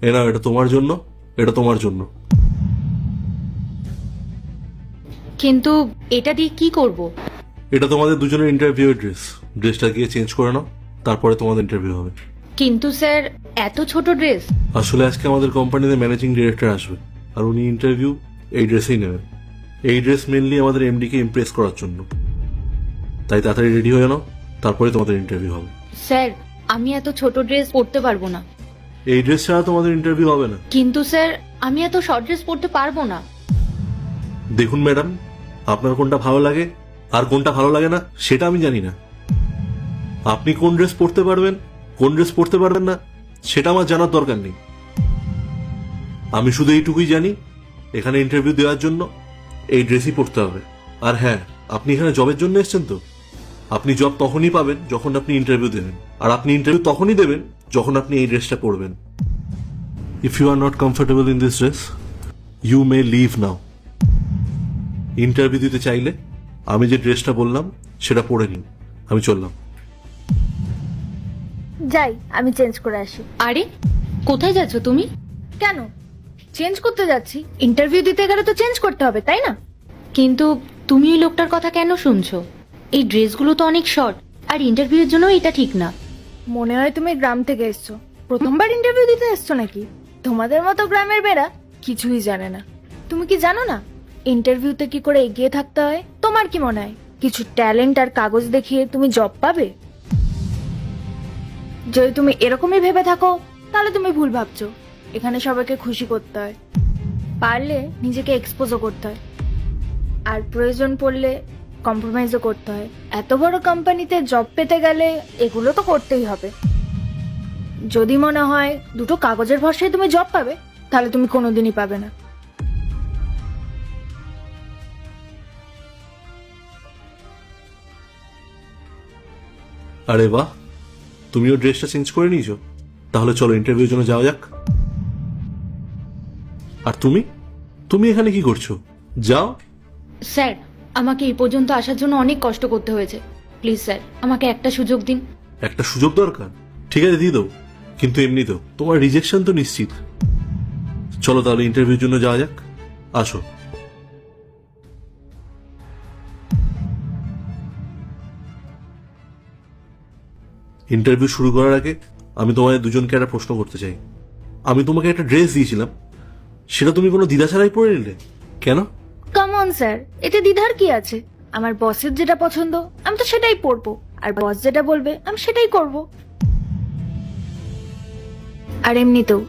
এ নাও, এটা তোমার জন্য, এটা তোমার জন্য। কিন্তু এটা দিয়ে কি করব? এটা তোমাদের দুজনের ইন্টারভিউ ড্রেস। ড্রেসটা গিয়ে চেঞ্জ করে নাও, তারপরে তোমাদের ইন্টারভিউ হবে। কিন্তু স্যার, এত ছোট ড্রেস। আসলে আজকে আমাদের কোম্পানিতে ম্যানেজিং ডিরেক্টর আসবে, আর উনি ইন্টারভিউ এই ড্রেসেই নেবেন। এই ড্রেস মেনলি আমাদের এমডিকে ইমপ্রেস করার জন্য। তাই তাড়াতাড়ি রেডি হয়ে নাও, তারপরে তোমাদের ইন্টারভিউ হবে। স্যার, আমি এত ছোট ড্রেস পরতে পারবো না। এই ড্রেস ছাড়া তোমাদের ইন্টারভিউ হবে না। কিন্তু স্যার, আমি এত শর্ট ড্রেস পরতে পারবো না। দেখুন ম্যাডাম, আপনার কোনটা ভালো লাগে আর কোনটা ভালো লাগে না সেটা আমি জানি না। আপনি কোন ড্রেস পরতে পারবেন, কোন ড্রেস পরতে পারবেন না, সেটা আমার জানার দরকার নেই। আমি শুধু এইটুকুই জানি, এখানে ইন্টারভিউ দেওয়ার জন্য এই ড্রেসই পরতে হবে। আর হ্যাঁ, আপনি এখানে জবের জন্য এসেছেন তো, আপনি জব তখনই পাবেন যখন আপনি ইন্টারভিউ দেবেন, আর আপনি ইন্টারভিউ তখনই দেবেন যখন আপনি এই ড্রেসটা পরবেন। If you are not comfortable in this dress, you may leave now. Interview দিতে চাইলে আমি যে ড্রেসটা বললাম সেটা পরে নিন। আমি চললাম। যাই, আমি চেঞ্জ করে আসি। আরে, কোথায় যাচ্ছ তুমি? কেন চেঞ্জ করতে যাচ্ছি? ইন্টারভিউ দিতে গেলে তো চেঞ্জ করতে হবে, তাই না? কিন্তু তুমি ওই লোকটার কথা কেন শুনছো? এই ড্রেসগুলো তো অনেক শর্ট, আর ইন্টারভিউর জন্য এটা ঠিক না। মনে হয় তুমি গ্রাম থেকে এসছো, প্রথমবার ইন্টারভিউ দিতে এসছো নাকি? তোমাদের মতো গ্রামের মেয়েরা কিছুই জানে না। তুমি কি জানো না ইন্টারভিউতে কি করে এগিয়ে থাকতে হয়? তোমার কি মনে হয় কিছু ট্যালেন্ট আর কাগজ দেখিয়ে তুমি জব পাবে? যদি তুমি এরকমই ভেবে থাকো তাহলে তুমি ভুল ভাবছো। এখানে সবাইকে খুশি করতে হয়, পারলে নিজেকে এক্সপোজও করতে হয়, আর প্রয়োজন পড়লে কম্প্রোমাইজও করতে হয়। এত বড় কোম্পানিতে জব পেতে গেলে এগুলো তো করতেই হবে। যদি মনে হয় দুটো কাগজের ভরসায় তুমি জব পাবে, তাহলে তুমি কোনোদিনই পাবে না। আরে বাহ, তুমিও ড্রেসটা চেঞ্জ করে নিয়েছো। তাহলে চলো ইন্টারভিউর জন্য যাওয়া যাক। আর তুমি তুমি এখানে কি করছো? যাও। স্যার, আমাকে এই পর্যন্ত আসার জন্য অনেক কষ্ট করতে হয়েছে। প্লিজ স্যার, আমাকে একটা সুযোগ দিন। একটা সুযোগ দরকার, ঠিক আছে দিয়ে দেবো, কিন্তু এমনি তো তোমার রিজেকশন তো নিশ্চিত। চলো তাহলে ইন্টারভিউর জন্য যাওয়া যাক, আসো। ইন্টারভিউ শুরু করার আগে আমি তোমাদের দুজনকে একটা প্রশ্ন করতে চাই। আমি তোমাকে একটা ড্রেস দিয়েছিলাম, সেটা তুমি কোনো দ্বিধা ছাড়াই পরে নিলে কেন? কাম অন স্যার, এতে দ্বিধার কি আছে? আমার বসের যেটা পছন্দ আমি তো সেটাই পরবো, আর বস যেটা বলবে আমি সেটাই করব। আর এমনিতেও